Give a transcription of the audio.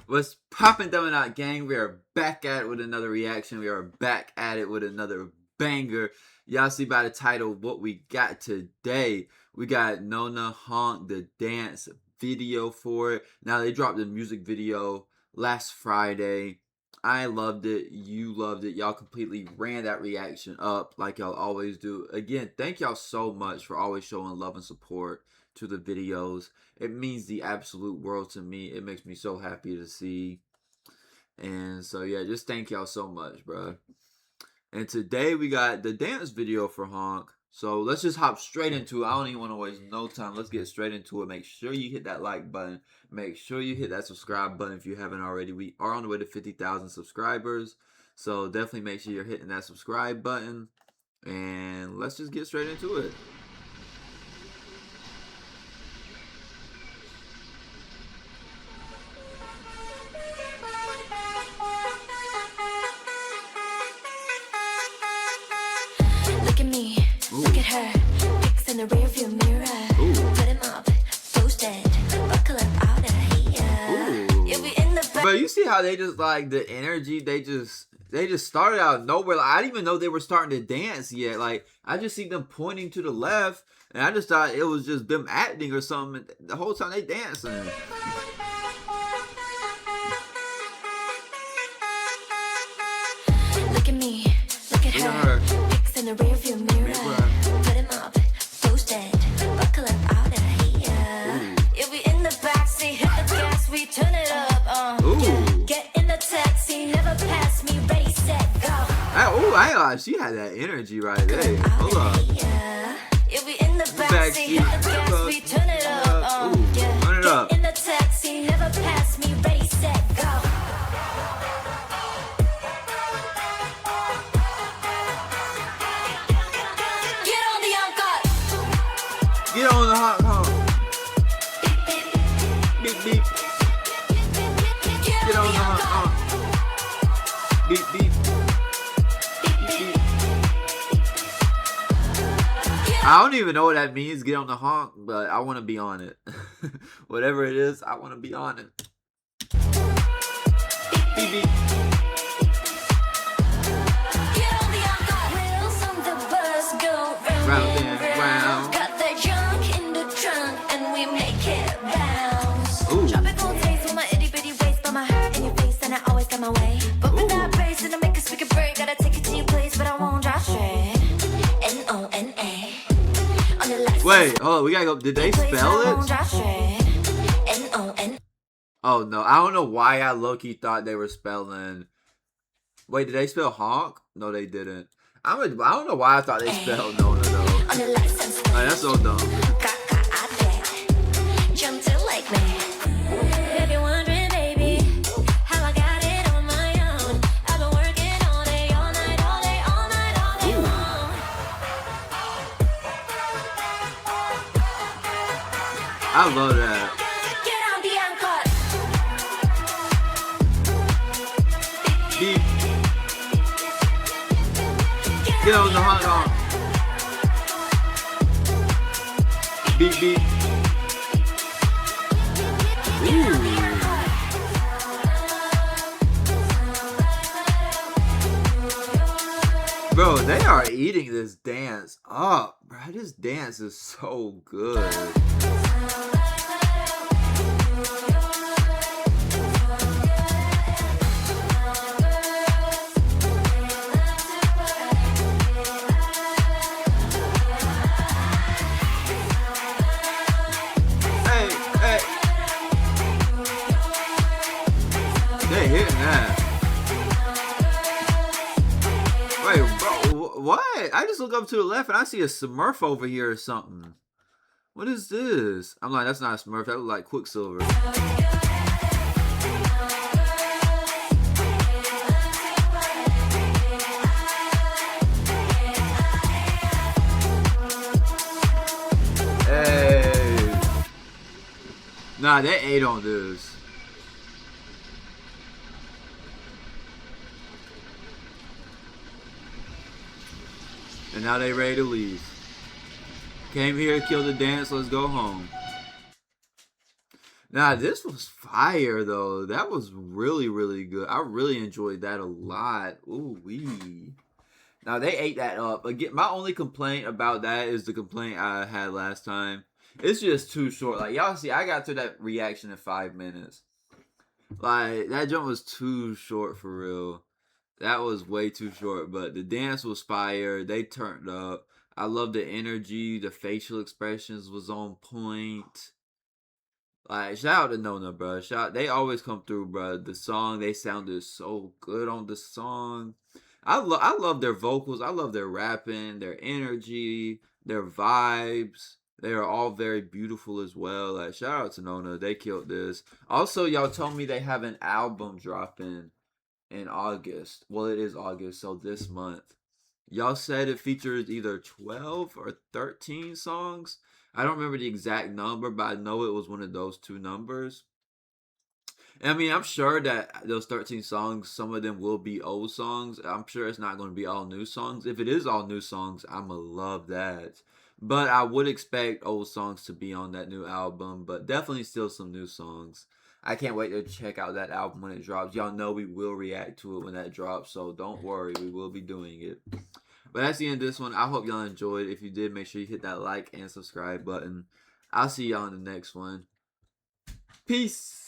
What's poppin', DuminOut gang? We are back at it with another reaction. We are back at it with another banger. Y'all see by the title what we got today. We got Nona Honk, the dance video for it. Now, they dropped the music video last Friday. I loved it. You loved it. Y'all completely ran that reaction up like y'all always do. Again, thank y'all so much for always showing love and support to the videos. It means the absolute world to me. It makes me so happy to see. And so yeah, just thank y'all so much, bro. And today we got the dance video for Honk. So let's just hop straight into it. I don't even want to waste no time. Let's get straight into it. Make sure you hit that like button. Make sure you hit that subscribe button if you haven't already. We are on the way to 50,000 subscribers. So definitely make sure you're hitting that subscribe button. And let's just get straight into it. Look at me, look at her, pics in the rearview mirror. Put him up, toasted, buckle up out of here. You'll be in the back. But you see how they just like the energy, they just started out of nowhere. Like, I didn't even know they were starting to dance yet. Like, I just see them pointing to the left, and I just thought it was just them acting or something. The whole time they dancing. Look at me, look at her, pics in the rearview mirror. Put him up, toasted, buckle up out of here. You'll be in the backseat, hit the gas, we turn it up. Yeah. Get in the taxi, never pass me, ready, set, go. She had that energy right there. Hold up. You'll be in the backseat, hit the gas, we turn it up. Yeah. Turn it up. Get in the taxi, never pass me, ready, set, go. Get on the hot honk. Beep beep. Get on the hot honk. Beep beep. Beep beep. I don't even know what that means, get on the honk, but I want to be on it. Whatever it is, I want to be on it. Beep beep. Round and round. Got that junk in the trunk and we make it bounce. Tropical taste with my itty bitty waist, but my heart in your face and I always got my way. But with that bass and I make a speaker break, gotta take it to your place, but I won't drive straight. N-O-N-A. On the lights. Wait, hold on, we gotta go. Did they spell it? N-O-N. Oh no, I don't know why I low-key thought they were spelling. Wait, did they spell honk? No, they didn't. I don't know why I thought they spelled Nona though. Like, that's so dumb. Jump to like me. If you're wondering, baby, how I got it on my own, I've been working all day, all night, all day, all night, all day long. I love that. Get on the encore. Beep. Get on the hot honk. Beep beep. Bro, they are eating this dance up. Bro, this dance is so good. They hitting that. Wait, bro, what? I just look up to the left and I see a Smurf over here or something. What is this? I'm like, that's not a Smurf. That looks like Quicksilver. Hey. Nah, they ate on this. And now they ready to leave. Came here, killed the dance, let's go home. Now this was fire though. That was really really good. I really enjoyed that a lot. Ooh wee. Now they ate that up. Again, my only complaint about that is the complaint I had last time. It's just too short. Like y'all see, I got to that reaction in 5 minutes. Like that jump was too short for real. That was way too short. But the dance was fire. They turned up. I love the energy. The facial expressions was on point. Like shout out to Nona, bro. Shout, they always come through, bro. The song they sounded so good on the song. I love their vocals. I love their rapping, their energy, their vibes. They are all very beautiful as well. Like shout out to Nona, they killed this. Also, y'all told me they have an album dropping in August. Well, it is August, so this month. Y'all said it features either 12 or 13 songs. I don't remember the exact number, but I know it was one of those two numbers. And I mean, I'm sure that those 13 songs, some of them will be old songs. I'm sure it's not going to be all new songs. If it is all new songs, I'm going to love that. But I would expect old songs to be on that new album, but definitely still some new songs. I can't wait to check out that album when it drops. Y'all know we will react to it when that drops, so don't worry, we will be doing it. But that's the end of this one. I hope y'all enjoyed. If you did, make sure you hit that like and subscribe button. I'll see y'all in the next one. Peace.